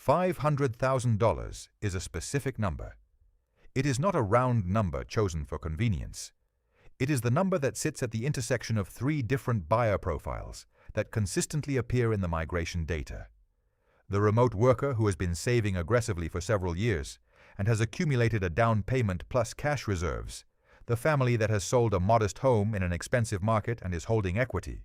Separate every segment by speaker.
Speaker 1: $500,000 is a specific number. It is not a round number chosen for convenience. It is the number that sits at the intersection of three different buyer profiles that consistently appear in the migration data. The remote worker who has been saving aggressively for several years and has accumulated a down payment plus cash reserves, the family that has sold a modest home in an expensive market and is holding equity,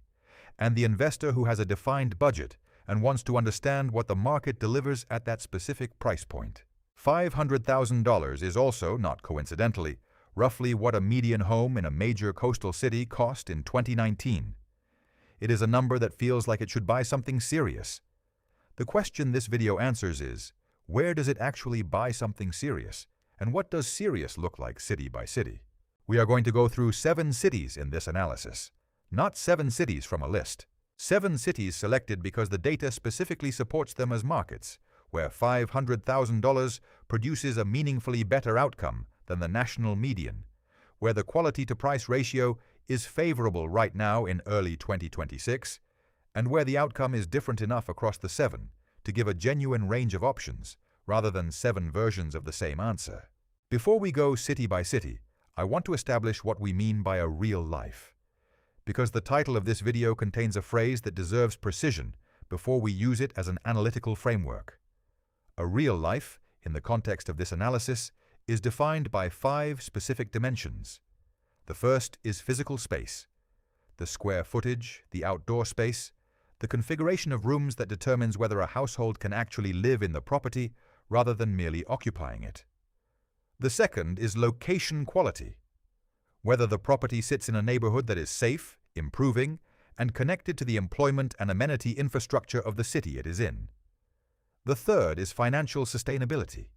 Speaker 1: and the investor who has a defined budget and wants to understand what the market delivers at that specific price point. $500,000 is also, not coincidentally, roughly what a median home in a major coastal city cost in 2019. It is a number that feels like it should buy something serious. The question this video answers is, where does it actually buy something serious? And what does serious look like city by city? We are going to go through 7 cities in this analysis. Not 7 cities from a list. 7 cities selected because the data specifically supports them as markets, where $500,000 produces a meaningfully better outcome than the national median, where the quality-to-price ratio is favorable right now in early 2026, and where the outcome is different enough across the 7 to give a genuine range of options rather than 7 versions of the same answer. Before we go city by city, I want to establish what we mean by a real life, because the title of this video contains a phrase that deserves precision before we use it as an analytical framework. A real life, in the context of this analysis, is defined by 5 specific dimensions. The first is physical space, the square footage, the outdoor space, the configuration of rooms that determines whether a household can actually live in the property rather than merely occupying it. The second is location quality, whether the property sits in a neighborhood that is safe, improving, and connected to the employment and amenity infrastructure of the city it is in. The third is financial sustainability,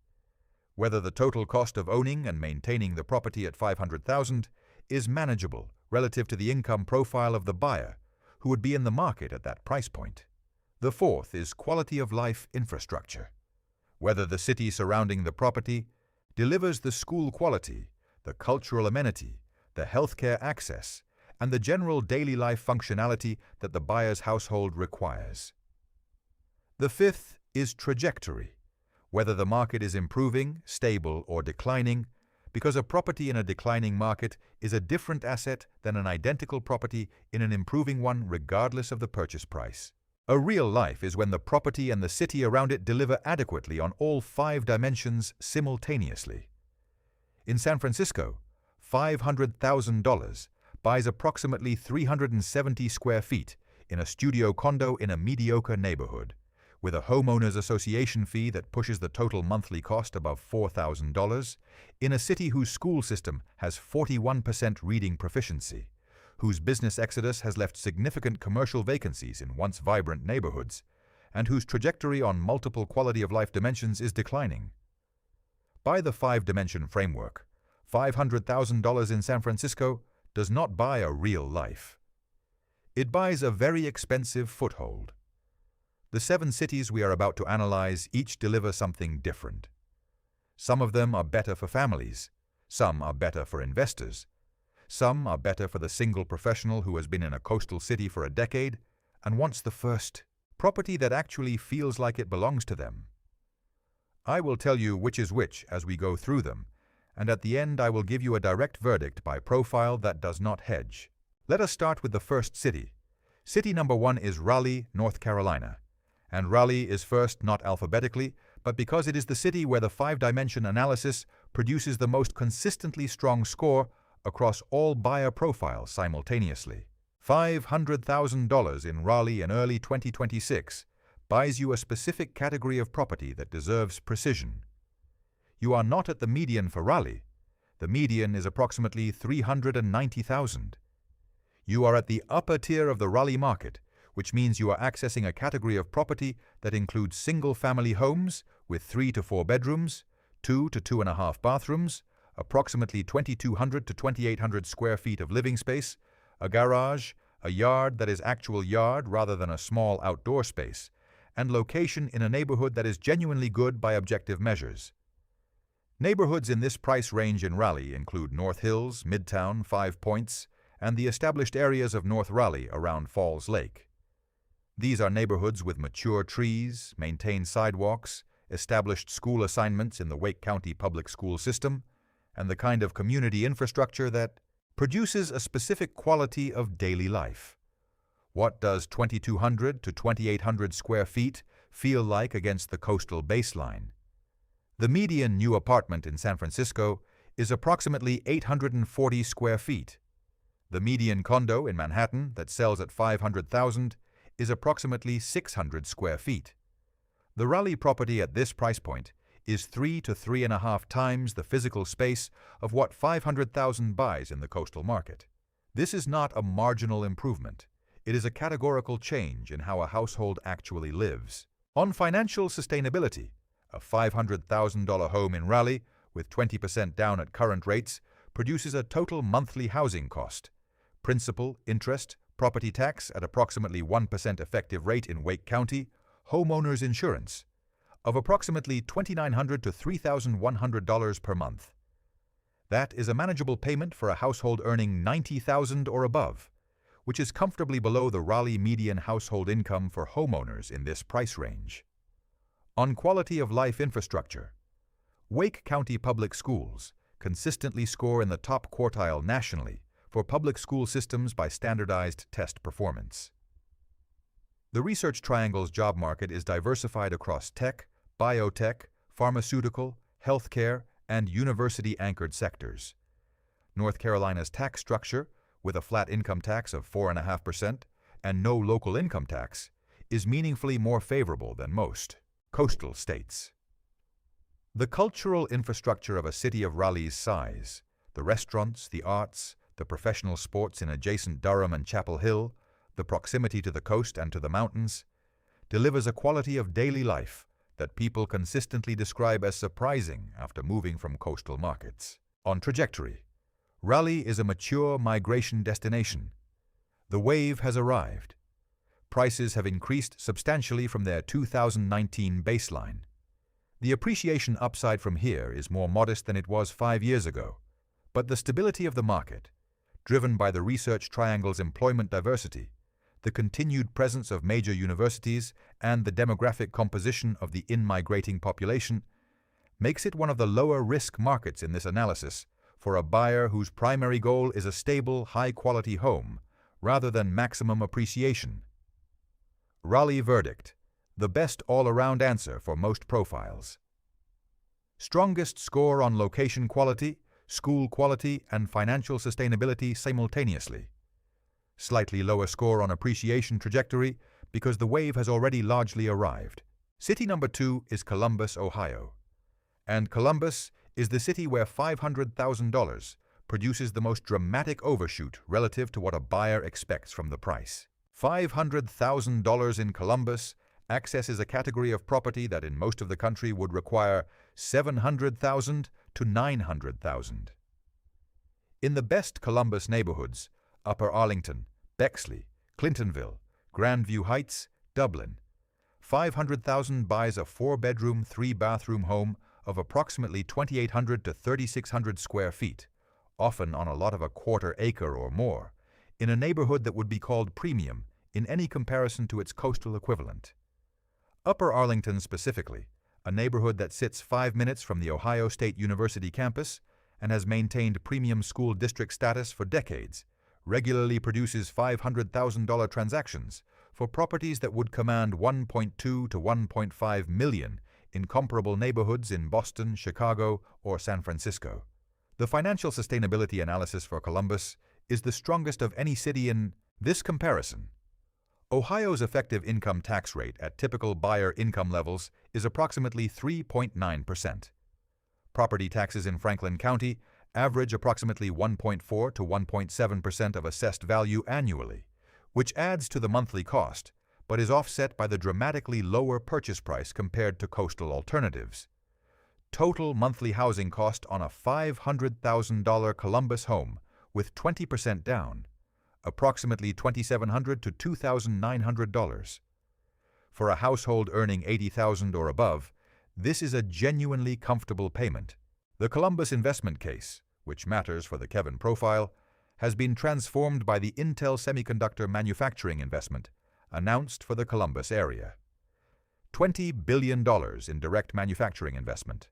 Speaker 1: whether the total cost of owning and maintaining the property at $500,000 is manageable relative to the income profile of the buyer who would be in the market at that price point. The fourth is quality of life infrastructure, whether the city surrounding the property delivers the school quality, the cultural amenity, the healthcare access, and the general daily life functionality that the buyer's household requires. The fifth is trajectory, whether the market is improving, stable, or declining, because a property in a declining market is a different asset than an identical property in an improving one regardless of the purchase price. A real life is when the property and the city around it deliver adequately on all 5 dimensions simultaneously. In San Francisco, $500,000 buys approximately 370 square feet in a studio condo in a mediocre neighborhood, with a homeowners association fee that pushes the total monthly cost above $4,000, in a city whose school system has 41% reading proficiency, whose business exodus has left significant commercial vacancies in once vibrant neighborhoods, and whose trajectory on multiple quality of life dimensions is declining. By the 5-dimension framework, $500,000 in San Francisco does not buy a real life. It buys a very expensive foothold. The 7 cities we are about to analyze each deliver something different. Some of them are better for families, some are better for investors, some are better for the single professional who has been in a coastal city for a decade and wants the first property that actually feels like it belongs to them. I will tell you which is which as we go through them, and at the end I will give you a direct verdict by profile that does not hedge. Let us start with the first city. City number 1 is Raleigh, North Carolina. And Raleigh is first not alphabetically, but because it is the city where the 5-dimension analysis produces the most consistently strong score across all buyer profiles simultaneously. $500,000 in Raleigh in early 2026 buys you a specific category of property that deserves precision. You are not at the median for Raleigh. The median is approximately $390,000. You are at the upper tier of the Raleigh market, which means you are accessing a category of property that includes single-family homes with 3 to 4 bedrooms, 2 to 2.5 bathrooms, approximately 2,200 to 2,800 square feet of living space, a garage, a yard that is actual yard rather than a small outdoor space, and location in a neighborhood that is genuinely good by objective measures. Neighborhoods in this price range in Raleigh include North Hills, Midtown, 5 Points, and the established areas of North Raleigh around Falls Lake. These are neighborhoods with mature trees, maintained sidewalks, established school assignments in the Wake County public school system, and the kind of community infrastructure that produces a specific quality of daily life. What does 2,200 to 2,800 square feet feel like against the coastal baseline? The median new apartment in San Francisco is approximately 840 square feet. The median condo in Manhattan that sells at $500,000 is approximately 600 square feet. The Raleigh property at this price point is 3 to 3.5 times the physical space of what $500,000 buys in the coastal market. This is not a marginal improvement. It is a categorical change in how a household actually lives. On financial sustainability, a $500,000 home in Raleigh, with 20% down at current rates, produces a total monthly housing cost, principal, interest, property tax at approximately 1% effective rate in Wake County, homeowners insurance, of approximately $2,900 to $3,100 per month. That is a manageable payment for a household earning $90,000 or above, which is comfortably below the Raleigh median household income for homeowners in this price range. On quality of life infrastructure, Wake County Public Schools consistently score in the top quartile nationally for public school systems by standardized test performance. The Research Triangle's job market is diversified across tech, biotech, pharmaceutical, healthcare, and university-anchored sectors. North Carolina's tax structure, with a flat income tax of 4.5% and no local income tax, is meaningfully more favorable than most coastal states. The cultural infrastructure of a city of Raleigh's size, the restaurants, the arts, the professional sports in adjacent Durham and Chapel Hill, the proximity to the coast and to the mountains, delivers a quality of daily life that people consistently describe as surprising after moving from coastal markets. On trajectory, Raleigh is a mature migration destination. The wave has arrived. Prices have increased substantially from their 2019 baseline. The appreciation upside from here is more modest than it was 5 years ago, but the stability of the market, driven by the Research Triangle's employment diversity, the continued presence of major universities, and the demographic composition of the in-migrating population, makes it one of the lower-risk markets in this analysis for a buyer whose primary goal is a stable, high-quality home, rather than maximum appreciation. Raleigh verdict: the best all-around answer for most profiles. Strongest score on location quality, school quality, and financial sustainability simultaneously. Slightly lower score on appreciation trajectory because the wave has already largely arrived. City number 2 is Columbus, Ohio. And Columbus is the city where $500,000 produces the most dramatic overshoot relative to what a buyer expects from the price. $500,000 in Columbus accesses a category of property that in most of the country would require $700,000 to $900,000. In the best Columbus neighborhoods, Upper Arlington, Bexley, Clintonville, Grandview Heights, Dublin, $500,000 buys a 4-bedroom, 3-bathroom home of approximately 2,800 to 3,600 square feet, often on a lot of a quarter acre or more, in a neighborhood that would be called premium in any comparison to its coastal equivalent. Upper Arlington specifically, a neighborhood that sits 5 minutes from the Ohio State University campus and has maintained premium school district status for decades, regularly produces $500,000 transactions for properties that would command $1.2 to $1.5 million in comparable neighborhoods in Boston, Chicago, or San Francisco. The financial sustainability analysis for Columbus is the strongest of any city in this comparison. Ohio's effective income tax rate at typical buyer income levels is approximately 3.9%. Property taxes in Franklin County average approximately 1.4 to 1.7% of assessed value annually, which adds to the monthly cost, but is offset by the dramatically lower purchase price compared to coastal alternatives. Total monthly housing cost on a $500,000 Columbus home with 20% down, approximately $2,700 to $2,900. For a household earning $80,000 or above, this is a genuinely comfortable payment. The Columbus investment case, which matters for the Kevin profile, has been transformed by the Intel semiconductor manufacturing investment announced for the Columbus area. $20 billion in direct manufacturing investment,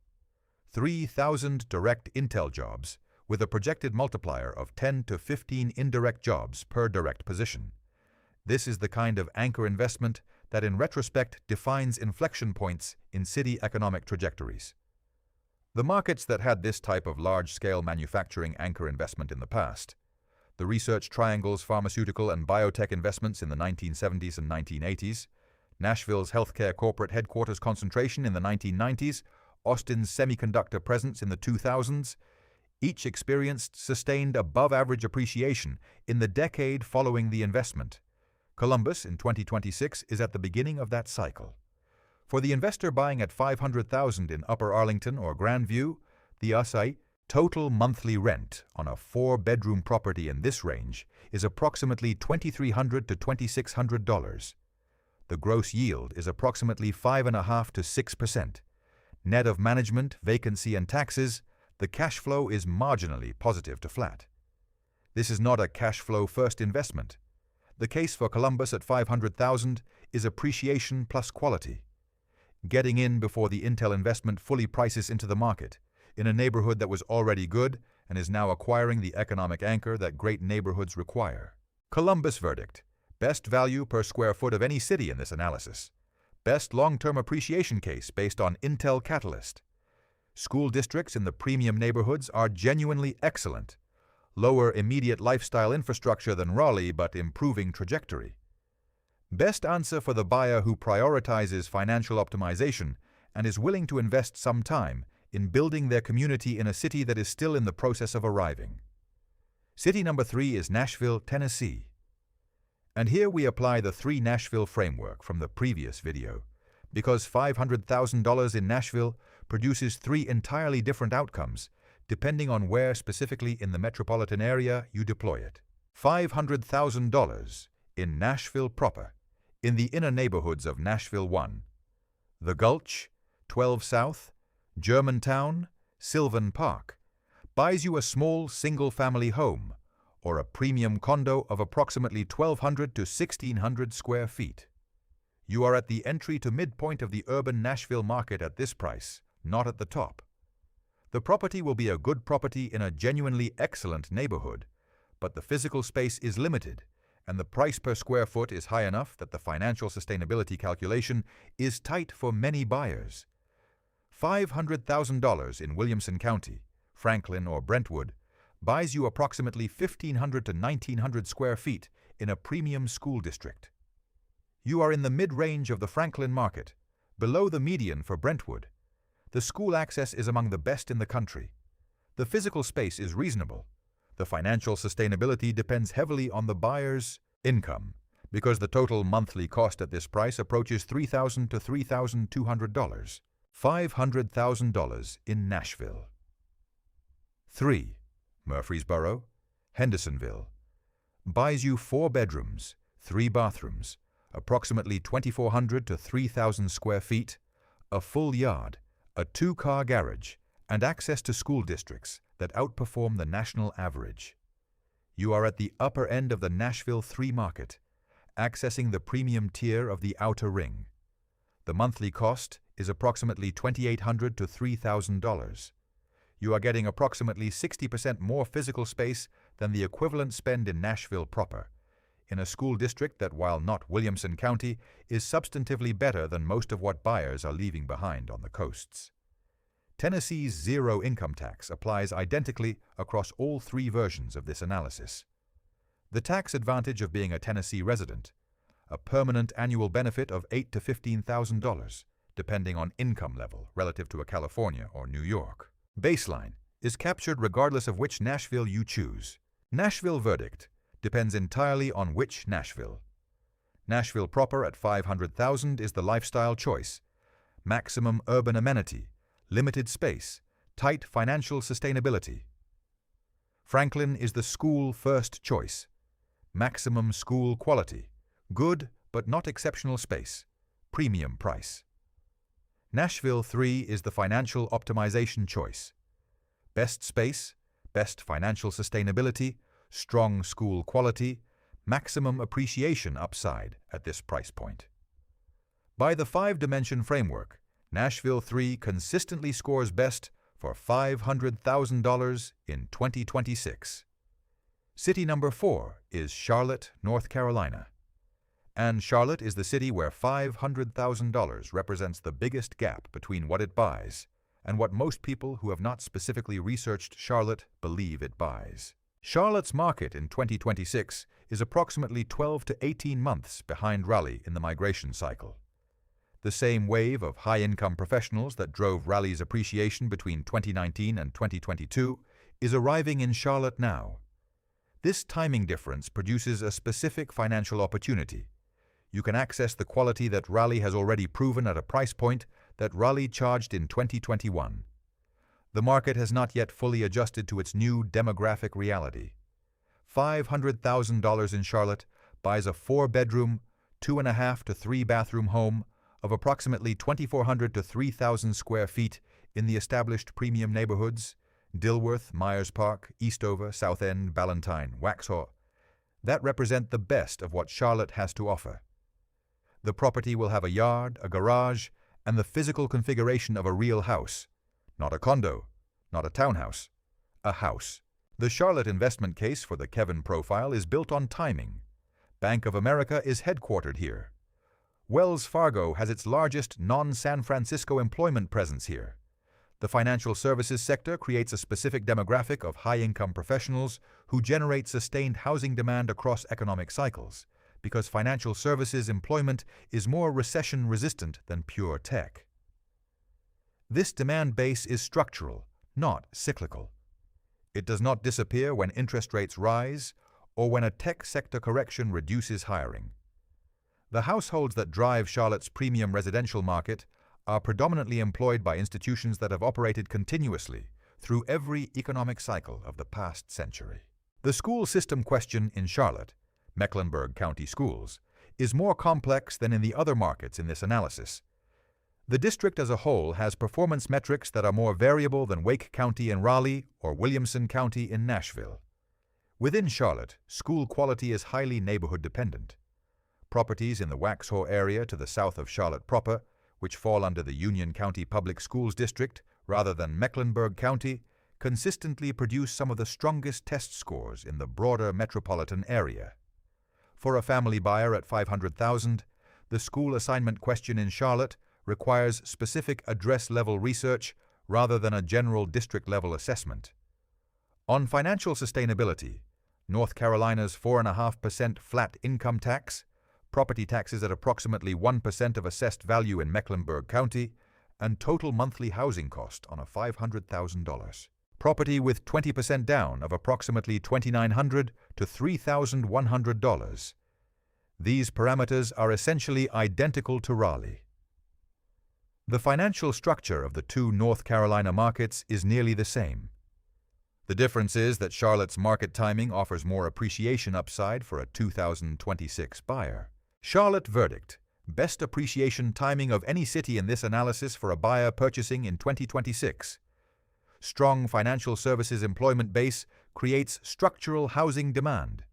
Speaker 1: 3,000 direct Intel jobs with a projected multiplier of 10 to 15 indirect jobs per direct position. This is the kind of anchor investment that in retrospect defines inflection points in city economic trajectories. The markets that had this type of large-scale manufacturing anchor investment in the past, the Research Triangle's pharmaceutical and biotech investments in the 1970s and 1980s, Nashville's healthcare corporate headquarters concentration in the 1990s, Austin's semiconductor presence in the 2000s, each experienced sustained above-average appreciation in the decade following the investment. Columbus in 2026 is at the beginning of that cycle. For the investor buying at $500,000 in Upper Arlington or Grandview, the Asai total monthly rent on a 4-bedroom property in this range is approximately $2,300 to $2,600. The gross yield is approximately 5.5% to 6%. Net of management, vacancy, and taxes, the cash flow is marginally positive to flat. This is not a cash flow first investment. The case for Columbus at $500,000 is appreciation plus quality. Getting in before the Intel investment fully prices into the market, in a neighborhood that was already good and is now acquiring the economic anchor that great neighborhoods require. Columbus verdict: best value per square foot of any city in this analysis. Best long-term appreciation case based on Intel Catalyst. School districts in the premium neighborhoods are genuinely excellent. Lower immediate lifestyle infrastructure than Raleigh, but improving trajectory. Best answer for the buyer who prioritizes financial optimization and is willing to invest some time in building their community in a city that is still in the process of arriving. City number 3 is Nashville, Tennessee. And here we apply the 3 Nashville framework from the previous video, because $500,000 in Nashville produces 3 entirely different outcomes depending on where specifically in the metropolitan area you deploy it. $500,000 in Nashville proper, in the inner neighborhoods of Nashville 1, The Gulch, 12 South, Germantown, Sylvan Park, buys you a small single-family home or a premium condo of approximately 1,200 to 1,600 square feet. You are at the entry to midpoint of the urban Nashville market at this price, not at the top. The property will be a good property in a genuinely excellent neighborhood, but the physical space is limited, and the price per square foot is high enough that the financial sustainability calculation is tight for many buyers. $500,000 in Williamson County, Franklin, or Brentwood buys you approximately 1,500 to 1,900 square feet in a premium school district. You are in the mid-range of the Franklin market, below the median for Brentwood. The school access is among the best in the country. The physical space is reasonable. The financial sustainability depends heavily on the buyer's income, because the total monthly cost at this price approaches $3,000 to $3,200. $500,000 in Nashville. 3. Murfreesboro, Hendersonville. Buys you 4 bedrooms, 3 bathrooms, approximately 2,400 to 3,000 square feet, a full yard, a 2-car garage, and access to school districts that outperform the national average. You are at the upper end of the Nashville 3 market, accessing the premium tier of the outer ring. The monthly cost is approximately $2,800 to $3,000. You are getting approximately 60% more physical space than the equivalent spend in Nashville proper, in a school district that, while not Williamson County, is substantively better than most of what buyers are leaving behind on the coasts. Tennessee's zero income tax applies identically across all 3 versions of this analysis. The tax advantage of being a Tennessee resident, a permanent annual benefit of $8,000 to $15,000, depending on income level relative to a California or New York. Baseline is captured regardless of which Nashville you choose. Nashville verdict depends entirely on which Nashville. Nashville proper at $500,000 is the lifestyle choice. Maximum urban amenity, limited space, tight financial sustainability. Franklin is the school first choice. Maximum school quality, good but not exceptional space, premium price. Nashville 3 is the financial optimization choice. Best space, best financial sustainability, strong school quality, maximum appreciation upside at this price point. By the 5-dimension framework, Nashville 3 consistently scores best for $500,000 in 2026. City number 4 is Charlotte, North Carolina. And Charlotte is the city where $500,000 represents the biggest gap between what it buys and what most people who have not specifically researched Charlotte believe it buys. Charlotte's market in 2026 is approximately 12 to 18 months behind Raleigh in the migration cycle. The same wave of high-income professionals that drove Raleigh's appreciation between 2019 and 2022 is arriving in Charlotte now. This timing difference produces a specific financial opportunity. You can access the quality that Raleigh has already proven at a price point that Raleigh charged in 2021. The market has not yet fully adjusted to its new demographic reality. $500,000 in Charlotte buys a 4-bedroom, 2.5 to 3-bathroom home of approximately 2,400 to 3,000 square feet in the established premium neighborhoods, Dilworth, Myers Park, Eastover, South End, Ballantyne, Waxhaw, that represent the best of what Charlotte has to offer. The property will have a yard, a garage, and the physical configuration of a real house. Not a condo, not a townhouse, a house. The Charlotte investment case for the Kevin profile is built on timing. Bank of America is headquartered here. Wells Fargo has its largest non-San Francisco employment presence here. The financial services sector creates a specific demographic of high-income professionals who generate sustained housing demand across economic cycles, because financial services employment is more recession-resistant than pure tech. This demand base is structural, not cyclical. It does not disappear when interest rates rise or when a tech sector correction reduces hiring. The households that drive Charlotte's premium residential market are predominantly employed by institutions that have operated continuously through every economic cycle of the past century. The school system question in Charlotte, Mecklenburg County Schools, is more complex than in the other markets in this analysis. The district as a whole has performance metrics that are more variable than Wake County in Raleigh or Williamson County in Nashville. Within Charlotte, school quality is highly neighborhood dependent. Properties in the Waxhaw area to the south of Charlotte proper, which fall under the Union County Public Schools District rather than Mecklenburg County, consistently produce some of the strongest test scores in the broader metropolitan area. For a family buyer at $500,000, the school assignment question in Charlotte requires specific address-level research rather than a general district-level assessment. On financial sustainability, North Carolina's 4.5% flat income tax, property taxes at approximately 1% of assessed value in Mecklenburg County, and total monthly housing cost on a $500,000. Property with 20% down of approximately $2,900 to $3,100. These parameters are essentially identical to Raleigh. The financial structure of the two North Carolina markets is nearly the same. The difference is that Charlotte's market timing offers more appreciation upside for a 2026 buyer. Charlotte verdict: best appreciation timing of any city in this analysis for a buyer purchasing in 2026. Strong financial services employment base creates structural housing demand.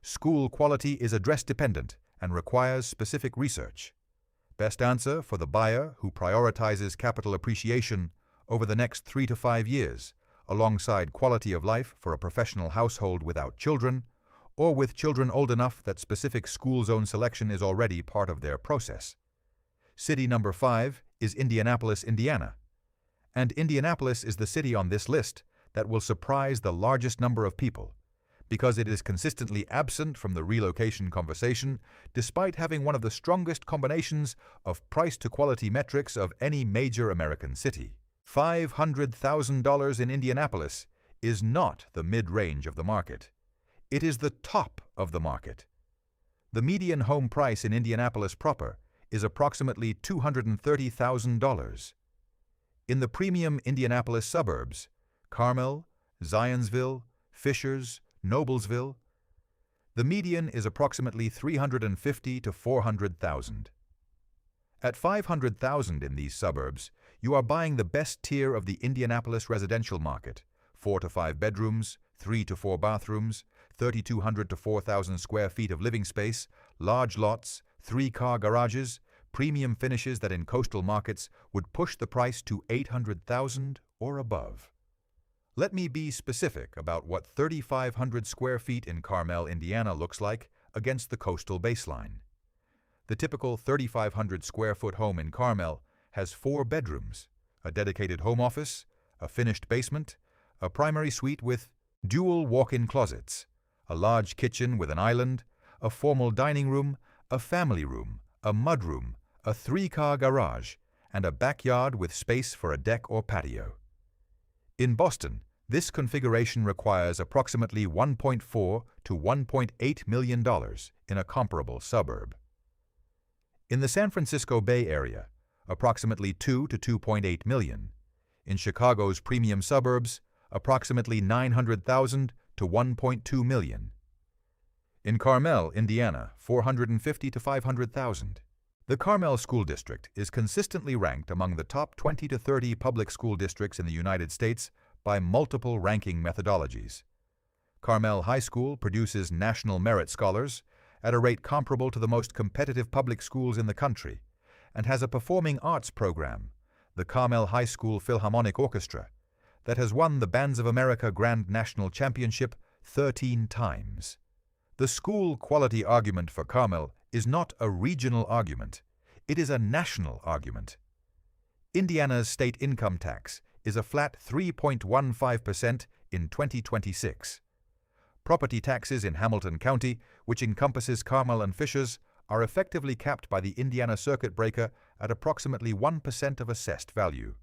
Speaker 1: School quality is address-dependent and requires specific research. Best answer for the buyer who prioritizes capital appreciation over the next 3 to 5 years, alongside quality of life for a professional household without children, or with children old enough that specific school zone selection is already part of their process. City number 5 is Indianapolis, Indiana. And Indianapolis is the city on this list that will surprise the largest number of people, because it is consistently absent from the relocation conversation despite having one of the strongest combinations of price-to-quality metrics of any major American city. $500,000 in Indianapolis is not the mid-range of the market. It is the top of the market. The median home price in Indianapolis proper is approximately $230,000. In the premium Indianapolis suburbs, Carmel, Zionsville, Fishers, Noblesville, the median is approximately $350,000 to $400,000. At $500,000 in these suburbs, you are buying the best tier of the Indianapolis residential market: 4 to 5 bedrooms, 3 to 4 bathrooms, 3,200 to 4,000 square feet of living space, large lots, 3-car garages, premium finishes that in coastal markets would push the price to $800,000 or above. Let me be specific about what 3,500 square feet in Carmel, Indiana looks like against the coastal baseline. The typical 3,500 square foot home in Carmel has 4 bedrooms, a dedicated home office, a finished basement, a primary suite with dual walk-in closets, a large kitchen with an island, a formal dining room, a family room, a mudroom, a 3-car garage, and a backyard with space for a deck or patio. In Boston, this configuration requires approximately $1.4 to $1.8 million in a comparable suburb. In the San Francisco Bay Area, approximately $2 to $2.8 million. In Chicago's premium suburbs, approximately $900,000 to $1.2 million. In Carmel, Indiana, $450,000 to $500,000. The Carmel School District is consistently ranked among the top 20 to 30 public school districts in the United States by multiple ranking methodologies. Carmel High School produces national merit scholars at a rate comparable to the most competitive public schools in the country and has a performing arts program, the Carmel High School Philharmonic Orchestra, that has won the Bands of America Grand National Championship 13 times. The school quality argument for Carmel is not a regional argument, it is a national argument. Indiana's state income tax is a flat 3.15% in 2026. Property taxes in Hamilton County, which encompasses Carmel and Fishers, are effectively capped by the Indiana circuit breaker at approximately 1% of assessed value.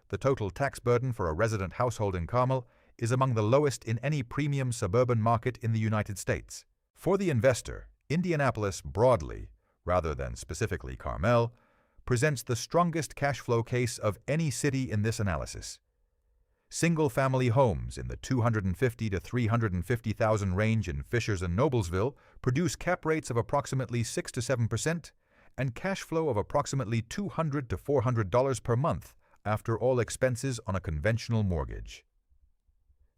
Speaker 1: The total tax burden for a resident household in Carmel is among the lowest in any premium suburban market in the United States. For the investor, Indianapolis broadly, rather than specifically Carmel, presents the strongest cash flow case of any city in this analysis. Single-family homes in the $250,000 to $350,000 range in Fishers and Noblesville produce cap rates of approximately 6 to 7% and cash flow of approximately $200 to $400 per month after all expenses on a conventional mortgage.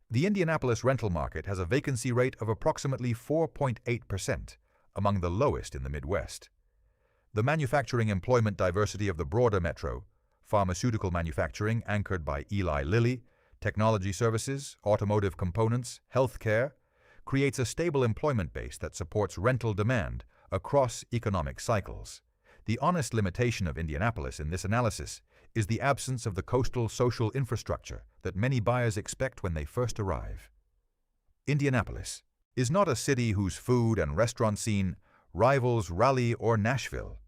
Speaker 1: The Indianapolis rental market has a vacancy rate of approximately 4.8%, among the lowest in the Midwest. The manufacturing employment diversity of the broader metro, pharmaceutical manufacturing anchored by Eli Lilly, technology services, automotive components, healthcare, creates a stable employment base that supports rental demand across economic cycles. The honest limitation of Indianapolis in this analysis is the absence of the coastal social infrastructure that many buyers expect when they first arrive. Indianapolis is not a city whose food and restaurant scene rivals Raleigh or Nashville.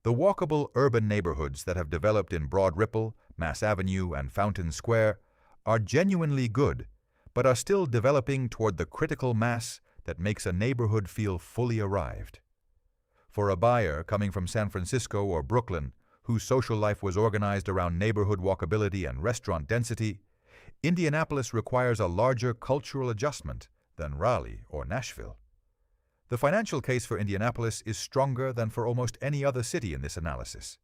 Speaker 1: The walkable urban neighborhoods that have developed in Broad Ripple, Mass Avenue, and Fountain Square are genuinely good, but are still developing toward the critical mass that makes a neighborhood feel fully arrived. For a buyer coming from San Francisco or Brooklyn, whose social life was organized around neighborhood walkability and restaurant density, Indianapolis requires a larger cultural adjustment than Raleigh or Nashville. The financial case for Indianapolis is stronger than for almost any other city in this analysis.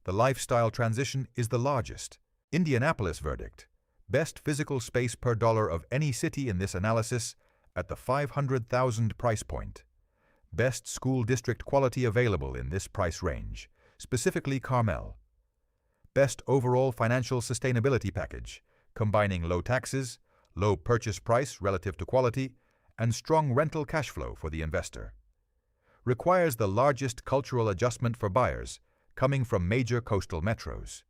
Speaker 1: The lifestyle transition is the largest. Indianapolis verdict: best physical space per dollar of any city in this analysis at the $500,000 price point. Best school district quality available in this price range, specifically Carmel. Best overall financial sustainability package, combining low taxes, low purchase price relative to quality, and strong rental cash flow for the investor. Requires the largest cultural adjustment for buyers coming from major coastal metros.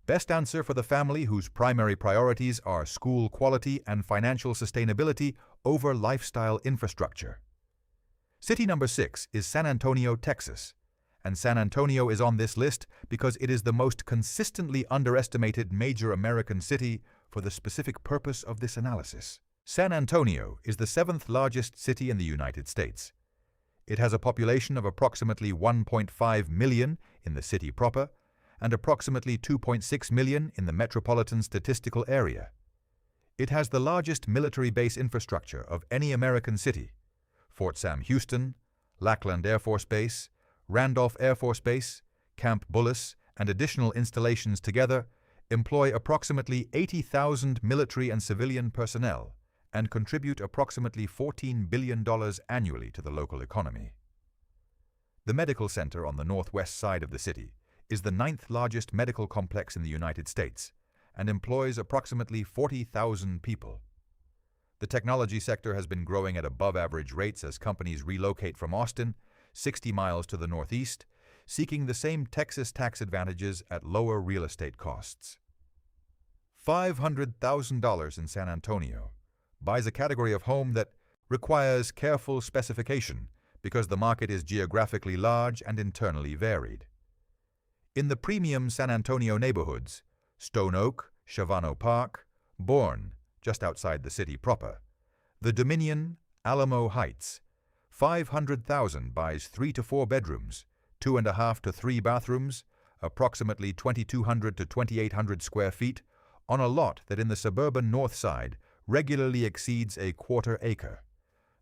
Speaker 1: Best answer for the family whose primary priorities are school quality and financial sustainability over lifestyle infrastructure. City number 6 is San Antonio, Texas, and San Antonio is on this list because it is the most consistently underestimated major American city for the specific purpose of this analysis. San Antonio is the 7th largest city in the United States. It has a population of approximately 1.5 million in the city proper and approximately 2.6 million in the metropolitan statistical area. It has the largest military base infrastructure of any American city: Fort Sam Houston, Lackland Air Force Base, Randolph Air Force Base, Camp Bullis, and additional installations together employ approximately 80,000 military and civilian personnel and contribute approximately $14 billion annually to the local economy. The medical center on the northwest side of the city is the 9th largest medical complex in the United States and employs approximately 40,000 people. The technology sector has been growing at above-average rates as companies relocate from Austin, 60 miles to the northeast, seeking the same Texas tax advantages at lower real estate costs. $500,000 in San Antonio buys a category of home that requires careful specification because the market is geographically large and internally varied. In the premium San Antonio neighborhoods, Stone Oak, Shavano Park, Bourne, just outside the city proper, the Dominion, Alamo Heights, $500,000 buys 3 to 4 bedrooms, 2.5 to 3 bathrooms, approximately 2,200 to 2,800 square feet, on a lot that in the suburban north side regularly exceeds a quarter acre.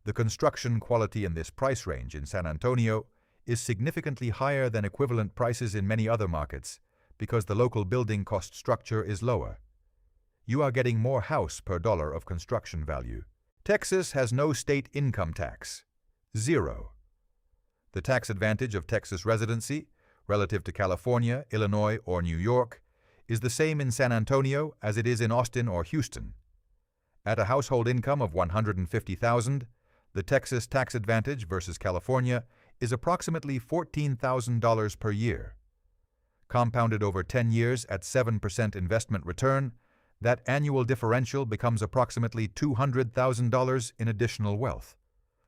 Speaker 1: The construction quality in this price range in San Antonio is significantly higher than equivalent prices in many other markets because the local building cost structure is lower. You are getting more house per dollar of construction value. Texas has no state income tax. 0. The tax advantage of Texas residency, relative to California, Illinois, or New York, is the same in San Antonio as it is in Austin or Houston. At a household income of $150,000, the Texas tax advantage versus California is approximately $14,000 per year. Compounded over 10 years at 7% investment return, that annual differential becomes approximately $200,000 in additional wealth.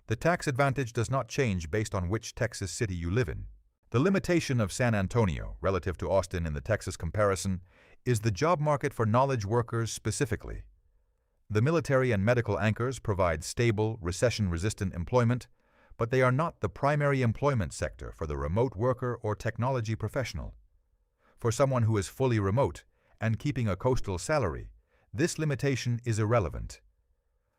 Speaker 1: The tax advantage does not change based on which Texas city you live in. The limitation of San Antonio relative to Austin in the Texas comparison is the job market for knowledge workers specifically. The military and medical anchors provide stable, recession-resistant employment, but they are not the primary employment sector for the remote worker or technology professional. For someone who is fully remote and keeping a coastal salary, this limitation is irrelevant.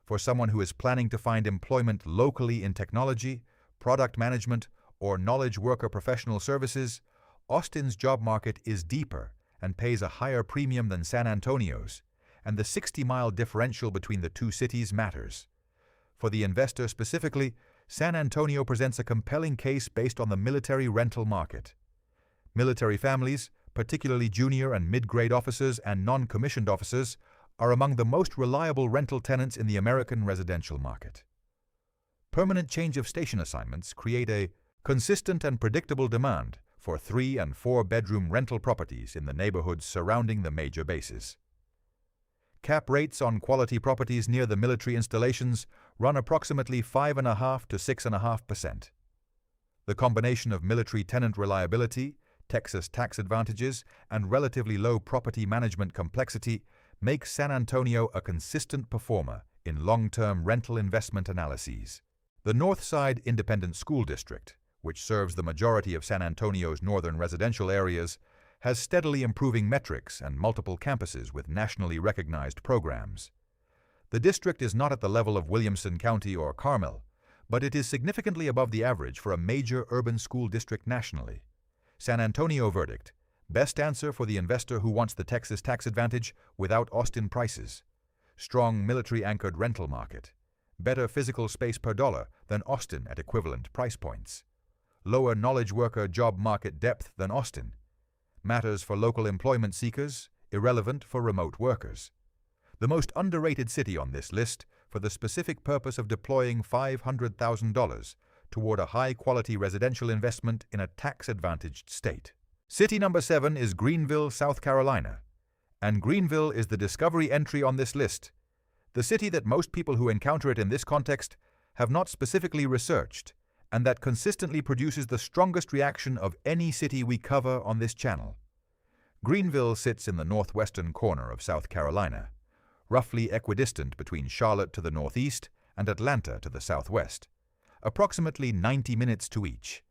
Speaker 1: For someone who is planning to find employment locally in technology, product management, or knowledge worker professional services, Austin's job market is deeper and pays a higher premium than San Antonio's, and the 60-mile differential between the two cities matters. For the investor specifically, San Antonio presents a compelling case based on the military rental market. Military families, particularly junior and mid-grade officers and non-commissioned officers, are among the most reliable rental tenants in the American residential market. Permanent change of station assignments create a consistent and predictable demand for 3- and 4-bedroom rental properties in the neighborhoods surrounding the major bases. Cap rates on quality properties near the military installations run approximately 5.5% to 6.5%. The combination of military tenant reliability, Texas tax advantages, and relatively low property management complexity makes San Antonio a consistent performer in long-term rental investment analyses. The Northside Independent School District, which serves the majority of San Antonio's northern residential areas, has steadily improving metrics and multiple campuses with nationally recognized programs. The district is not at the level of Williamson County or Carmel, but it is significantly above the average for a major urban school district nationally. San Antonio verdict: best answer for the investor who wants the Texas tax advantage without Austin prices. Strong military-anchored rental market. Better physical space per dollar than Austin at equivalent price points. Lower knowledge worker job market depth than Austin. Matters for local employment seekers, irrelevant for remote workers. The most underrated city on this list for the specific purpose of deploying $500,000 toward a high-quality residential investment in a tax-advantaged state. City number 7 is Greenville, South Carolina, and Greenville is the discovery entry on this list, the city that most people who encounter it in this context have not specifically researched, and that consistently produces the strongest reaction of any city we cover on this channel. Greenville sits in the northwestern corner of South Carolina, roughly equidistant between Charlotte to the northeast and Atlanta to the southwest, approximately 90 minutes to each.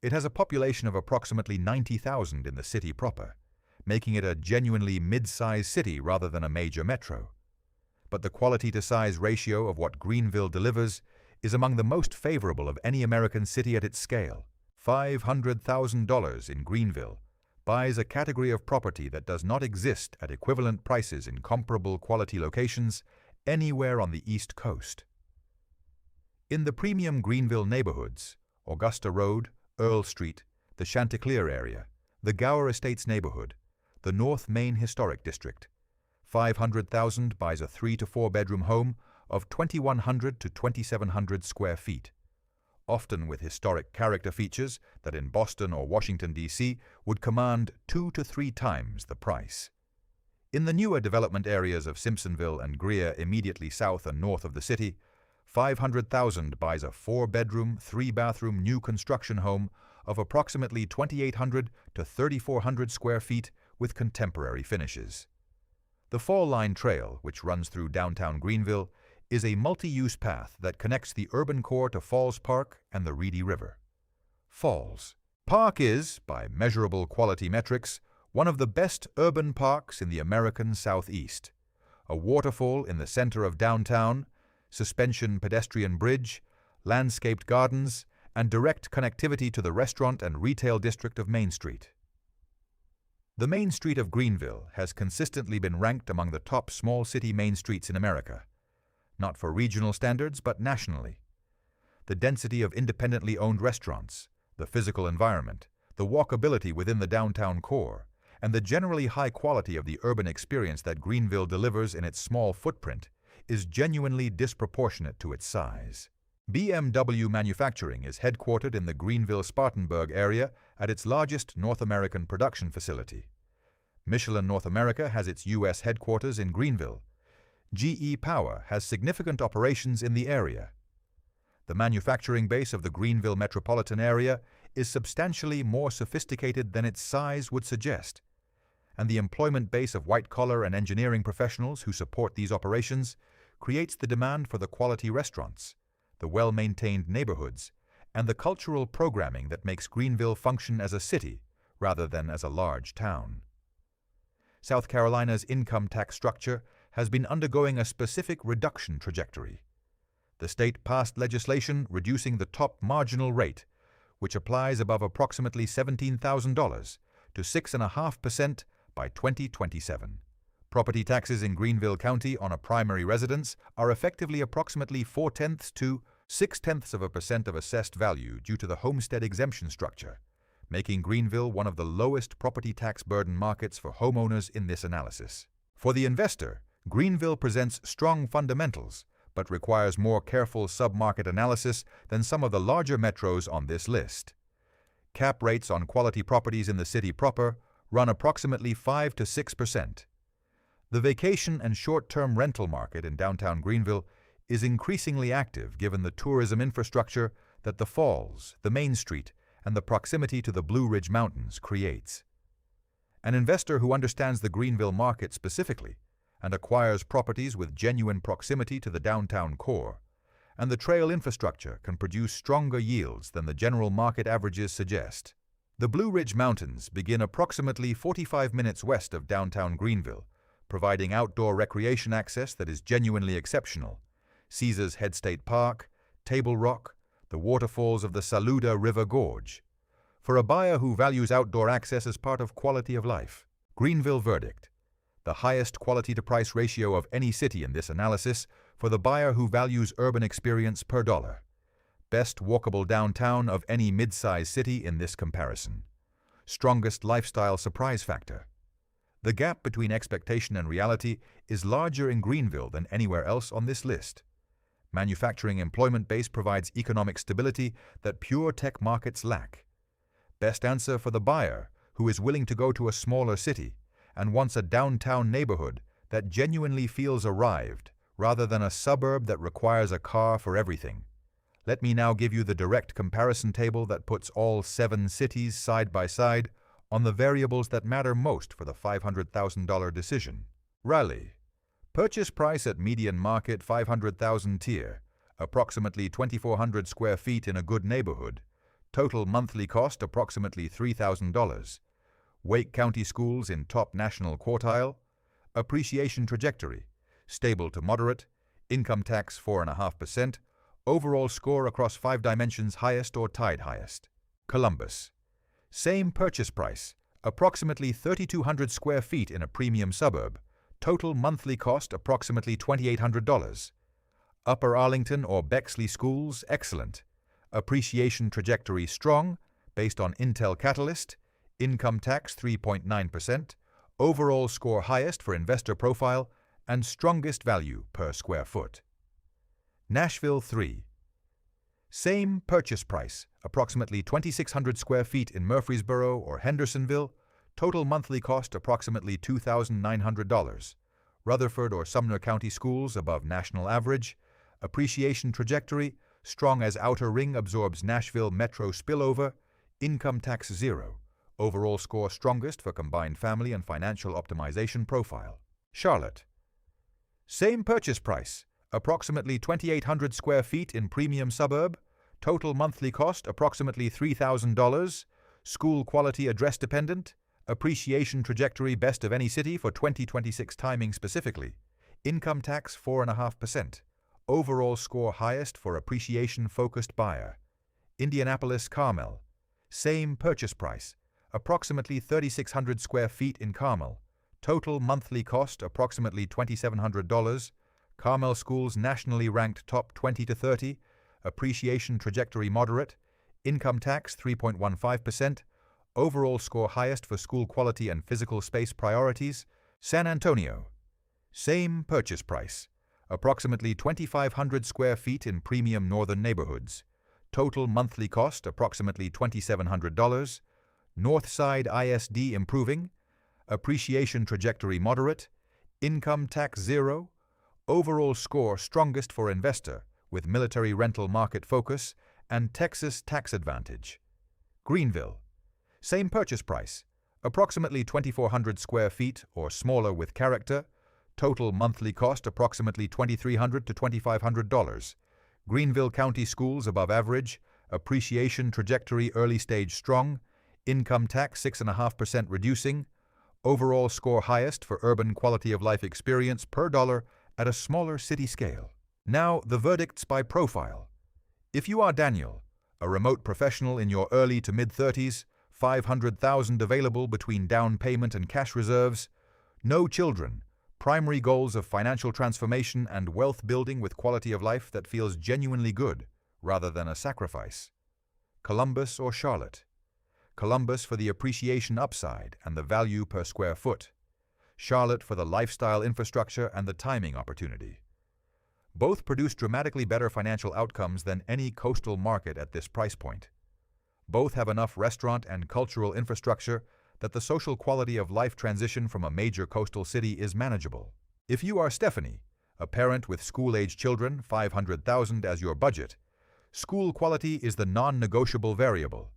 Speaker 1: It has a population of approximately 90,000 in the city proper, making it a genuinely mid-sized city rather than a major metro. But the quality-to-size ratio of what Greenville delivers is among the most favorable of any American city at its scale. $500,000 in Greenville buys a category of property that does not exist at equivalent prices in comparable quality locations anywhere on the East Coast. In the premium Greenville neighborhoods, Augusta Road, Earl Street, the Chanticleer area, the Gower Estates neighborhood, the North Main Historic District. 500,000 buys a 3 to 4 bedroom home of 2,100 to 2,700 square feet, often with historic character features that in Boston or Washington, D.C. would command 2 to 3 times the price. In the newer development areas of Simpsonville and Greer immediately south and north of the city, 500,000 buys a 4-bedroom, 3-bathroom new construction home of approximately 2,800 to 3,400 square feet with contemporary finishes. The Fall Line Trail, which runs through downtown Greenville, is a multi-use path that connects the urban core to Falls Park and the Reedy River. Falls Park is, by measurable quality metrics, one of the best urban parks in the American Southeast. A waterfall in the center of downtown, suspension pedestrian bridge, landscaped gardens, and direct connectivity to the restaurant and retail district of Main Street. The Main Street of Greenville has consistently been ranked among the top small city main streets in America, not for regional standards but nationally. The density of independently owned restaurants, the physical environment, the walkability within the downtown core, and the generally high quality of the urban experience that Greenville delivers in its small footprint is genuinely disproportionate to its size. BMW Manufacturing is headquartered in the Greenville-Spartanburg area at its largest North American production facility. Michelin North America has its U.S. headquarters in Greenville. GE Power has significant operations in the area. The manufacturing base of the Greenville metropolitan area is substantially more sophisticated than its size would suggest, and the employment base of white-collar and engineering professionals who support these operations creates the demand for the quality restaurants, the well-maintained neighborhoods, and the cultural programming that makes Greenville function as a city rather than as a large town. South Carolina's income tax structure has been undergoing a specific reduction trajectory. The state passed legislation reducing the top marginal rate, which applies above approximately $17,000, to 6.5% by 2027. Property taxes in Greenville County on a primary residence are effectively approximately 0.4 to 0.6% of assessed value due to the homestead exemption structure, making Greenville one of the lowest property tax burden markets for homeowners in this analysis. For the investor, Greenville presents strong fundamentals, but requires more careful sub-market analysis than some of the larger metros on this list. Cap rates on quality properties in the city proper run approximately 5 to 6%. The vacation and short-term rental market in downtown Greenville is increasingly active given the tourism infrastructure that the Falls, the Main Street, and the proximity to the Blue Ridge Mountains creates. An investor who understands the Greenville market specifically and acquires properties with genuine proximity to the downtown core, and the trail infrastructure can produce stronger yields than the general market averages suggest. The Blue Ridge Mountains begin approximately 45 minutes west of downtown Greenville, providing outdoor recreation access that is genuinely exceptional. Caesars Head State Park, Table Rock, the waterfalls of the Saluda River Gorge. For a buyer who values outdoor access as part of quality of life, Greenville verdict: the highest quality-to-price ratio of any city in this analysis for the buyer who values urban experience per dollar. Best walkable downtown of any mid-size city in this comparison. Strongest lifestyle surprise factor. The gap between expectation and reality is larger in Greenville than anywhere else on this list. Manufacturing employment base provides economic stability that pure tech markets lack. Best answer for the buyer who is willing to go to a smaller city and wants a downtown neighborhood that genuinely feels arrived rather than a suburb that requires a car for everything. Let me now give you the direct comparison table that puts all 7 cities side by side on the variables that matter most for the $500,000 decision. Raleigh. Purchase price at median market $500,000 tier, approximately 2,400 square feet in a good neighborhood. Total monthly cost approximately $3,000. Wake County schools in top national quartile. Appreciation trajectory, stable to moderate. Income tax 4.5%. Overall score across 5 dimensions highest or tied highest. Columbus. Same purchase price, approximately 3,200 square feet in a premium suburb. Total monthly cost approximately $2,800. Upper Arlington or Bexley schools excellent. Appreciation trajectory strong, based on Intel Catalyst, income tax 3.9%, overall score highest for investor profile, and strongest value per square foot. Nashville 3. Same purchase price, approximately 2,600 square feet in Murfreesboro or Hendersonville, total monthly cost approximately $2,900. Rutherford or Sumner County schools above national average, appreciation trajectory, strong as outer ring absorbs Nashville metro spillover, income tax 0, overall score strongest for combined family and financial optimization profile. Charlotte. Same purchase price, approximately 2,800 square feet in premium suburb, total monthly cost approximately $3,000, school quality address dependent, appreciation trajectory best of any city for 2026 timing specifically, income tax 4.5%, overall score highest for appreciation-focused buyer. Indianapolis Carmel. Same purchase price, approximately 3,600 square feet in Carmel, total monthly cost approximately $2,700, Carmel schools nationally ranked top 20 to 30, appreciation trajectory moderate, income tax 3.15%, overall score highest for school quality and physical space priorities. San Antonio. Same purchase price, approximately 2,500 square feet in premium northern neighborhoods, total monthly cost approximately $2,700, Northside ISD improving, appreciation trajectory moderate, income tax 0, overall score strongest for investor with military rental market focus and Texas tax advantage. Greenville. Same purchase price, approximately 2,400 square feet or smaller with character, total monthly cost approximately $2,300 to $2,500. Greenville County schools above average, appreciation trajectory early stage strong, income tax 6.5% reducing, overall score highest for urban quality of life experience per dollar at a smaller city scale. Now the verdicts by profile. If you are Daniel, a remote professional in your early to mid-30s, $500,000 available between down payment and cash reserves, no children, primary goals of financial transformation and wealth building with quality of life that feels genuinely good, rather than a sacrifice. Columbus or Charlotte. Columbus for the appreciation upside and the value per square foot. Charlotte for the lifestyle infrastructure and the timing opportunity. Both produce dramatically better financial outcomes than any coastal market at this price point. Both have enough restaurant and cultural infrastructure that the social quality of life transition from a major coastal city is manageable. If you are Stephanie, a parent with school-age children, $500,000 as your budget, school quality is the non-negotiable variable.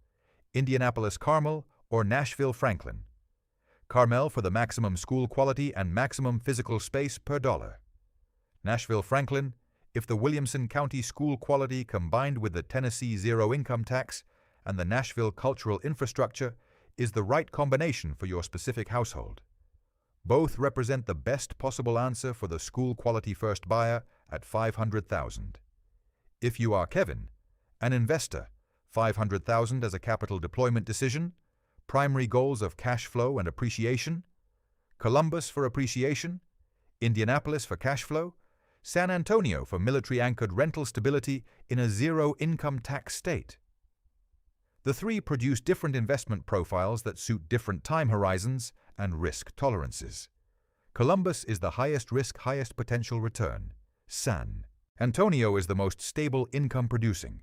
Speaker 1: Indianapolis Carmel or Nashville Franklin. Carmel for the maximum school quality and maximum physical space per dollar. Nashville Franklin, if the Williamson County school quality combined with the Tennessee zero income tax and the Nashville cultural infrastructure is the right combination for your specific household. Both represent the best possible answer for the school quality first buyer at $500,000. If you are Kevin, an investor, $500,000 as a capital deployment decision, primary goals of cash flow and appreciation, Columbus for appreciation, Indianapolis for cash flow, San Antonio for military-anchored rental stability in a zero-income tax state. The three produce different investment profiles that suit different time horizons and risk tolerances. Columbus is the highest risk, highest potential return. San Antonio is the most stable income producing.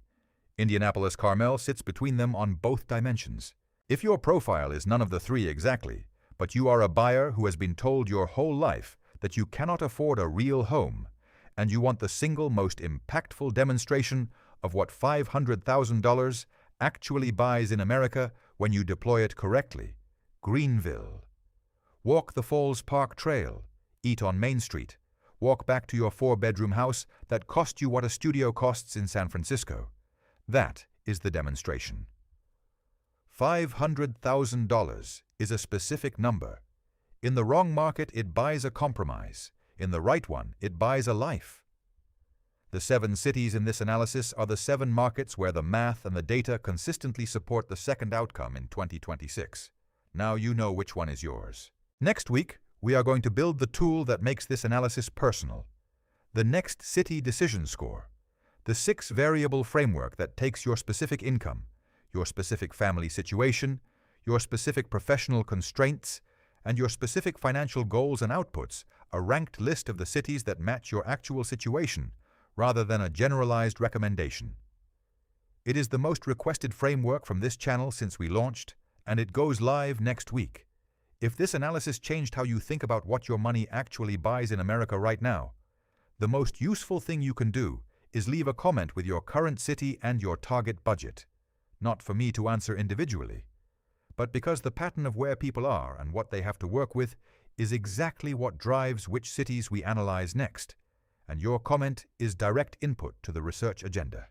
Speaker 1: Indianapolis Carmel sits between them on both dimensions. If your profile is none of the three exactly, but you are a buyer who has been told your whole life that you cannot afford a real home, and you want the single most impactful demonstration of what $500,000 actually buys in America when you deploy it correctly, Greenville. Walk the Falls Park Trail, eat on Main Street, walk back to your 4-bedroom house that cost you what a studio costs in San Francisco. That is the demonstration. $500,000 is a specific number. In the wrong market, it buys a compromise. In the right one, it buys a life. The 7 cities in this analysis are the 7 markets where the math and the data consistently support the second outcome in 2026. Now you know which one is yours. Next week, we are going to build the tool that makes this analysis personal. The Next City Decision Score. The 6-variable framework that takes your specific income, your specific family situation, your specific professional constraints, and your specific financial goals and outputs, a ranked list of the cities that match your actual situation, rather than a generalized recommendation. It is the most requested framework from this channel since we launched, and it goes live next week. If this analysis changed how you think about what your money actually buys in America right now, the most useful thing you can do is leave a comment with your current city and your target budget. Not for me to answer individually, but because the pattern of where people are and what they have to work with is exactly what drives which cities we analyze next, and your comment is direct input to the research agenda.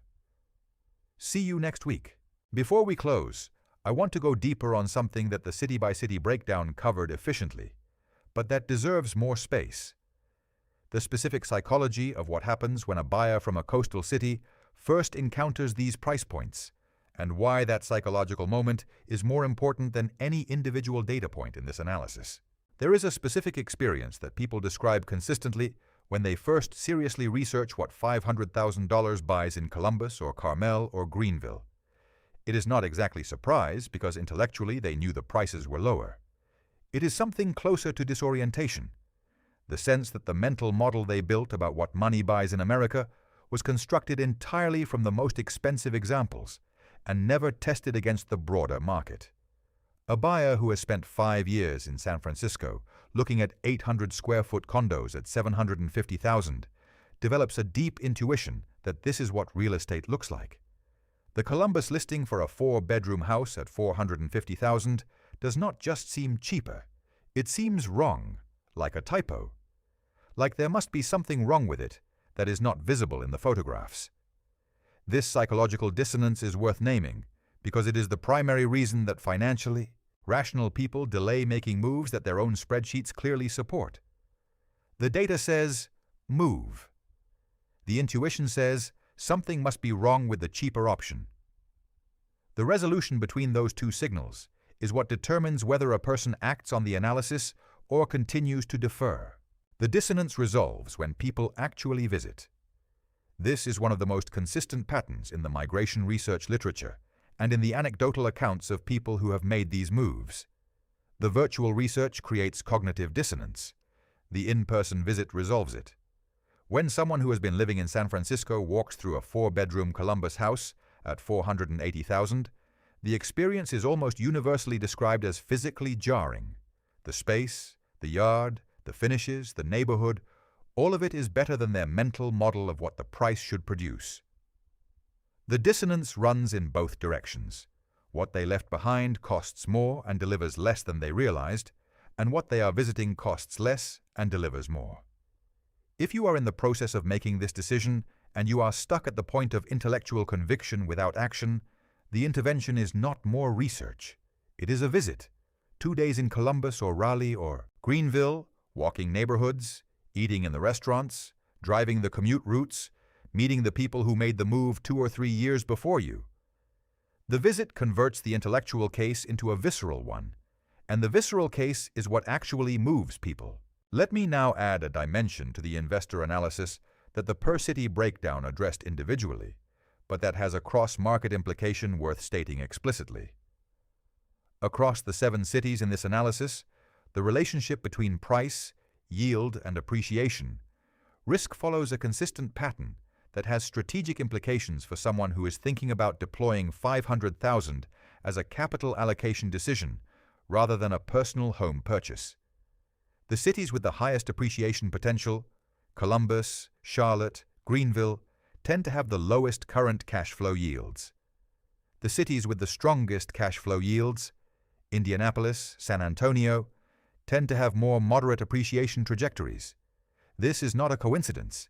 Speaker 1: See you next week. Before we close, I want to go deeper on something that the city-by-city breakdown covered efficiently, but that deserves more space. The specific psychology of what happens when a buyer from a coastal city first encounters these price points, and why that psychological moment is more important than any individual data point in this analysis. There is a specific experience that people describe consistently when they first seriously research what $500,000 buys in Columbus or Carmel or Greenville. It is not exactly surprise because intellectually they knew the prices were lower. It is something closer to disorientation, the sense that the mental model they built about what money buys in America was constructed entirely from the most expensive examples and never tested against the broader market. A buyer who has spent 5 years in San Francisco looking at 800 square foot condos at $750,000 develops a deep intuition that this is what real estate looks like. The Columbus listing for a 4-bedroom house at $450,000 does not just seem cheaper, it seems wrong, like a typo. Like there must be something wrong with it that is not visible in the photographs. This psychological dissonance is worth naming because it is the primary reason that financially, rational people delay making moves that their own spreadsheets clearly support. The data says, move. The intuition says, something must be wrong with the cheaper option. The resolution between those two signals is what determines whether a person acts on the analysis or continues to defer. The dissonance resolves when people actually visit. This is one of the most consistent patterns in the migration research literature and in the anecdotal accounts of people who have made these moves. The virtual research creates cognitive dissonance. The in-person visit resolves it. When someone who has been living in San Francisco walks through a 4-bedroom Columbus house at $480,000, the experience is almost universally described as physically jarring. The space, the yard, the finishes, the neighborhood, all of it is better than their mental model of what the price should produce. The dissonance runs in both directions. What they left behind costs more and delivers less than they realized, and what they are visiting costs less and delivers more. If you are in the process of making this decision and you are stuck at the point of intellectual conviction without action, the intervention is not more research. It is a visit. 2 days in Columbus or Raleigh or Greenville, walking neighborhoods, eating in the restaurants, driving the commute routes, meeting the people who made the move 2 or 3 years before you. The visit converts the intellectual case into a visceral one, and the visceral case is what actually moves people. Let me now add a dimension to the investor analysis that the per-city breakdown addressed individually, but that has a cross-market implication worth stating explicitly. Across the 7 cities in this analysis, the relationship between price, yield, and appreciation, risk follows a consistent pattern that has strategic implications for someone who is thinking about deploying $500,000 as a capital allocation decision rather than a personal home purchase. The cities with the highest appreciation potential, Columbus, Charlotte, Greenville, tend to have the lowest current cash flow yields. The cities with the strongest cash flow yields, Indianapolis, San Antonio, tend to have more moderate appreciation trajectories. This is not a coincidence.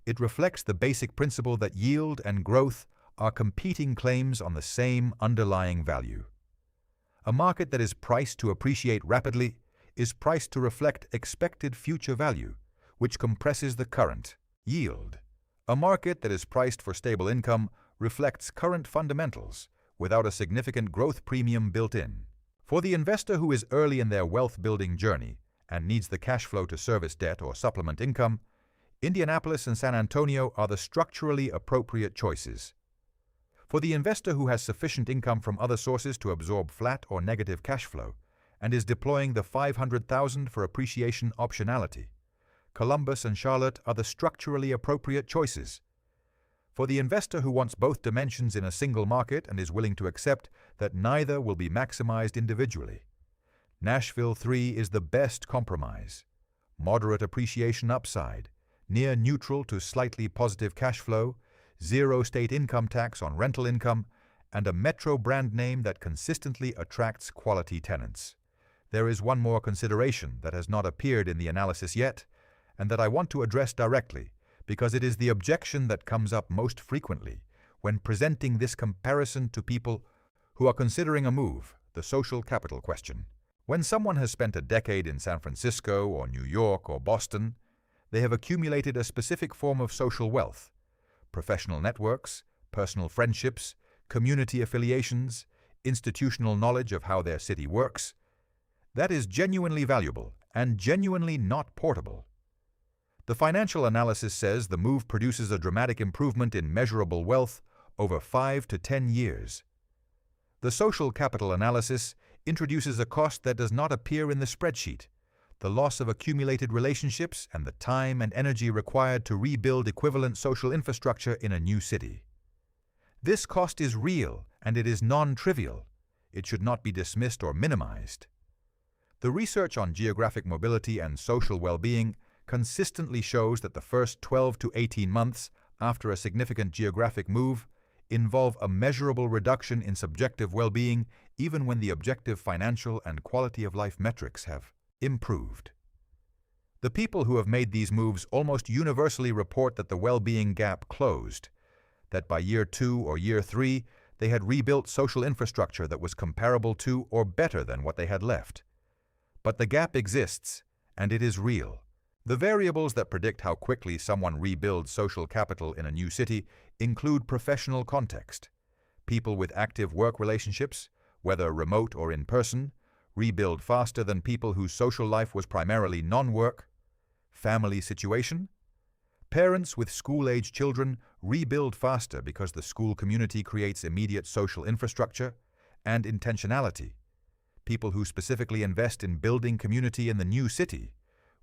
Speaker 1: It reflects the basic principle that yield and growth are competing claims on the same underlying value. A market that is priced to appreciate rapidly is priced to reflect expected future value, which compresses the current yield. A market that is priced for stable income reflects current fundamentals without a significant growth premium built in. For the investor who is early in their wealth-building journey and needs the cash flow to service debt or supplement income, Indianapolis and San Antonio are the structurally appropriate choices. For the investor who has sufficient income from other sources to absorb flat or negative cash flow and is deploying the $500,000 for appreciation optionality, Columbus and Charlotte are the structurally appropriate choices. For the investor who wants both dimensions in a single market and is willing to accept that neither will be maximized individually, Nashville 3 is the best compromise. Moderate appreciation upside, near neutral to slightly positive cash flow, zero state income tax on rental income, and a metro brand name that consistently attracts quality tenants. There is one more consideration that has not appeared in the analysis yet, and that I want to address directly, because it is the objection that comes up most frequently when presenting this comparison to people who are considering a move, the social capital question. When someone has spent a decade in San Francisco or New York or Boston, they have accumulated a specific form of social wealth: professional networks, personal friendships, community affiliations, institutional knowledge of how their city works. That is genuinely valuable and genuinely not portable. The financial analysis says the move produces a dramatic improvement in measurable wealth over 5 to 10 years. The social capital analysis introduces a cost that does not appear in the spreadsheet: the loss of accumulated relationships and the time and energy required to rebuild equivalent social infrastructure in a new city. This cost is real and it is non-trivial. It should not be dismissed or minimized. The research on geographic mobility and social well-being consistently shows that the first 12 to 18 months after a significant geographic move involve a measurable reduction in subjective well-being, even when the objective financial and quality of life metrics have improved. The people who have made these moves almost universally report that the well-being gap closed, that by year 2 or year 3 they had rebuilt social infrastructure that was comparable to or better than what they had left. But the gap exists, and it is real. The variables that predict how quickly someone rebuilds social capital in a new city include professional context. People with active work relationships, whether remote or in person, rebuild faster than people whose social life was primarily non-work. Family situation. Parents with school-age children rebuild faster because the school community creates immediate social infrastructure. And intentionality. People who specifically invest in building community in the new city,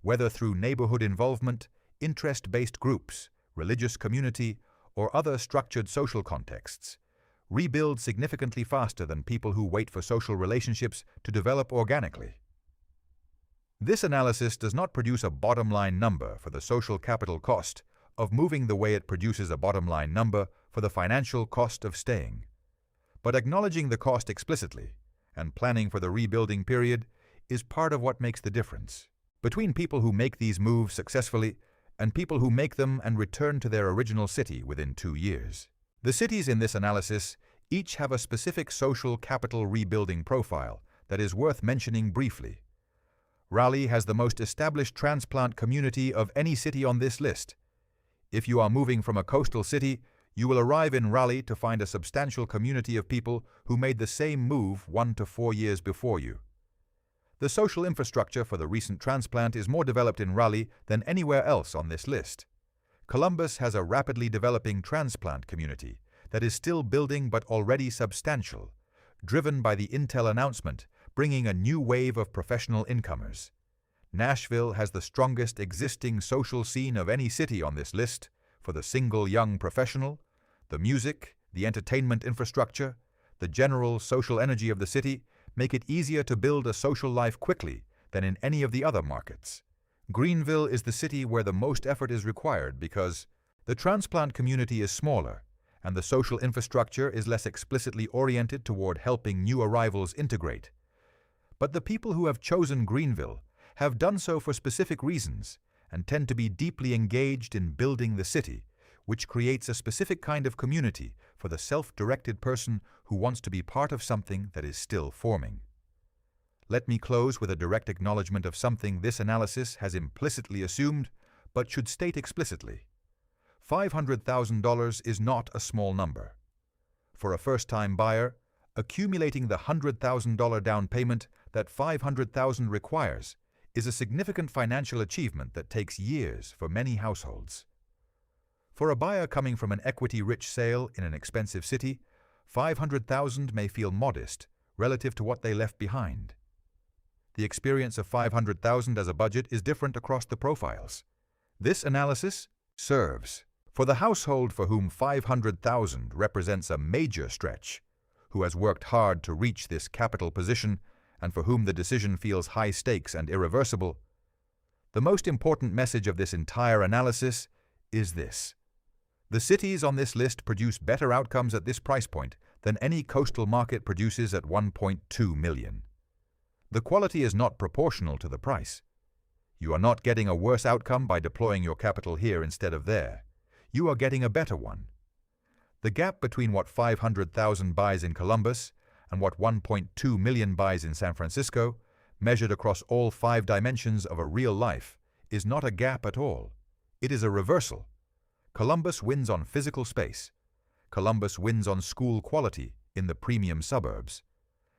Speaker 1: whether through neighborhood involvement, interest-based groups, religious community, or other structured social contexts, rebuild significantly faster than people who wait for social relationships to develop organically. This analysis does not produce a bottom-line number for the social capital cost of moving the way it produces a bottom-line number for the financial cost of staying. But acknowledging the cost explicitly and planning for the rebuilding period is part of what makes the difference between people who make these moves successfully and people who make them and return to their original city within 2 years. The cities in this analysis each have a specific social capital rebuilding profile that is worth mentioning briefly. Raleigh has the most established transplant community of any city on this list. If you are moving from a coastal city, you will arrive in Raleigh to find a substantial community of people who made the same move 1 to 4 years before you. The social infrastructure for the recent transplant is more developed in Raleigh than anywhere else on this list. Columbus has a rapidly developing transplant community that is still building but already substantial, driven by the Intel announcement bringing a new wave of professional incomers. Nashville has the strongest existing social scene of any city on this list for the single young professional, the music, the entertainment infrastructure, the general social energy of the city make it easier to build a social life quickly than in any of the other markets. Greenville is the city where the most effort is required because the transplant community is smaller and the social infrastructure is less explicitly oriented toward helping new arrivals integrate. But the people who have chosen Greenville have done so for specific reasons and tend to be deeply engaged in building the city, which creates a specific kind of community for the self-directed person who wants to be part of something that is still forming. Let me close with a direct acknowledgement of something this analysis has implicitly assumed, but should state explicitly. $500,000 is not a small number. For a first-time buyer, accumulating the $100,000 down payment that $500,000 requires is a significant financial achievement that takes years for many households. For a buyer coming from an equity-rich sale in an expensive city, $500,000 may feel modest relative to what they left behind. The experience of $500,000 as a budget is different across the profiles. This analysis serves for the household for whom $500,000 represents a major stretch, who has worked hard to reach this capital position and for whom the decision feels high stakes and irreversible. The most important message of this entire analysis is this: the cities on this list produce better outcomes at this price point than any coastal market produces at $1.2 million. The quality is not proportional to the price. You are not getting a worse outcome by deploying your capital here instead of there. You are getting a better one. The gap between what $500,000 buys in Columbus and what $1.2 million buys in San Francisco, measured across all 5 dimensions of a real life, is not a gap at all. It is a reversal. Columbus wins on physical space. Columbus wins on school quality in the premium suburbs.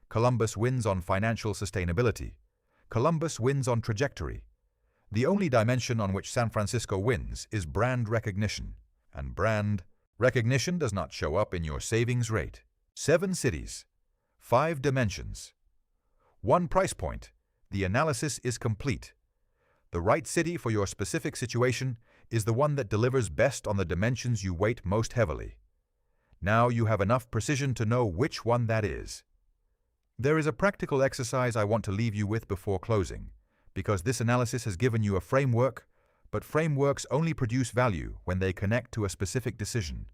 Speaker 1: Columbus wins on financial sustainability. Columbus wins on trajectory. The only dimension on which San Francisco wins is brand recognition, and brand recognition does not show up in your savings rate. 7 cities, 5 dimensions, 1 price point. The analysis is complete. The right city for your specific situation is the one that delivers best on the dimensions you weight most heavily. Now you have enough precision to know which one that is. There is a practical exercise I want to leave you with before closing, because this analysis has given you a framework, but frameworks only produce value when they connect to a specific decision.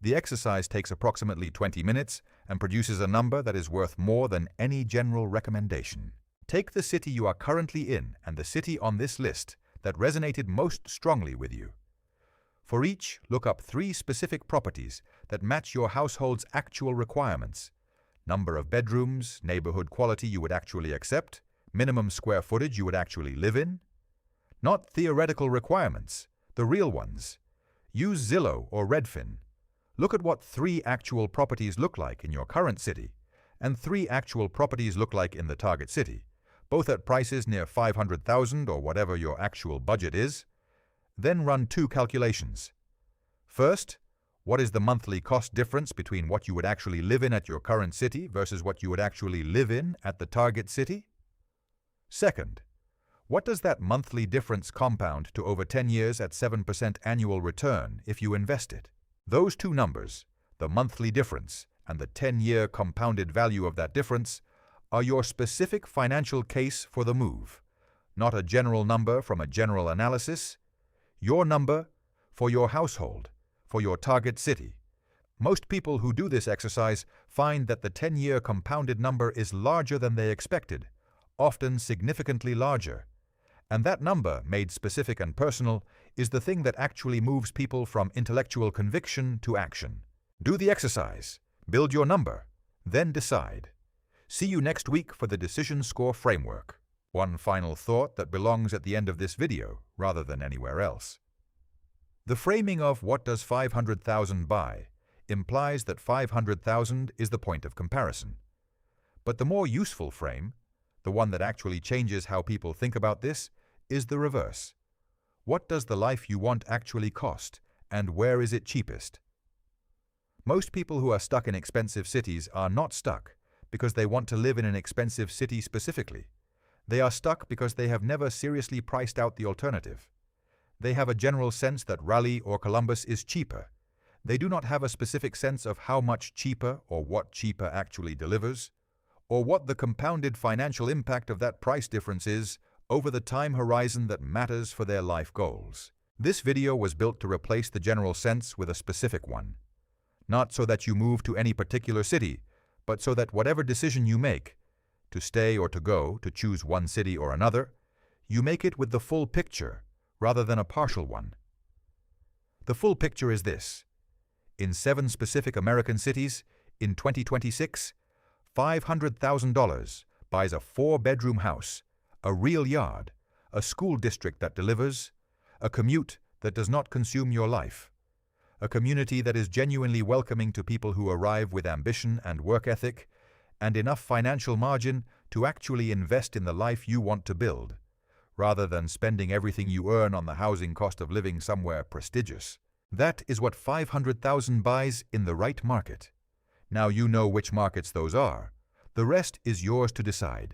Speaker 1: The exercise takes approximately 20 minutes and produces a number that is worth more than any general recommendation. Take the city you are currently in and the city on this list that resonated most strongly with you. For each, look up 3 specific properties that match your household's actual requirements: number of bedrooms, neighborhood quality you would actually accept, minimum square footage you would actually live in. Not theoretical requirements, the real ones. Use Zillow or Redfin. Look at what 3 actual properties look like in your current city and 3 actual properties look like in the target city, both at prices near $500,000 or whatever your actual budget is. Then run 2 calculations. First, what is the monthly cost difference between what you would actually live in at your current city versus what you would actually live in at the target city? Second, what does that monthly difference compound to over 10 years at 7% annual return if you invest it? Those 2 numbers, the monthly difference and the 10-year compounded value of that difference, are your specific financial case for the move, not a general number from a general analysis. Your number for your household, for your target city. Most people who do this exercise find that the 10-year compounded number is larger than they expected, often significantly larger. And that number, made specific and personal, is the thing that actually moves people from intellectual conviction to action. Do the exercise, build your number, then decide. See you next week for the Decision Score Framework. One final thought that belongs at the end of this video, rather than anywhere else. The framing of what does $500,000 buy implies that $500,000 is the point of comparison. But the more useful frame, the one that actually changes how people think about this, is the reverse. What does the life you want actually cost, and where is it cheapest? Most people who are stuck in expensive cities are not stuck because they want to live in an expensive city specifically. They are stuck because they have never seriously priced out the alternative. They have a general sense that Raleigh or Columbus is cheaper. They do not have a specific sense of how much cheaper or what cheaper actually delivers, or what the compounded financial impact of that price difference is over the time horizon that matters for their life goals. This video was built to replace the general sense with a specific one. Not so that you move to any particular city, but so that whatever decision you make, to stay or to go, to choose one city or another, you make it with the full picture rather than a partial one. The full picture is this. In 7 specific American cities, in 2026, $500,000 buys a 4-bedroom house, a real yard, a school district that delivers, a commute that does not consume your life, a community that is genuinely welcoming to people who arrive with ambition and work ethic, and enough financial margin to actually invest in the life you want to build, rather than spending everything you earn on the housing cost of living somewhere prestigious. That is what $500,000 buys in the right market. Now you know which markets those are. The rest is yours to decide.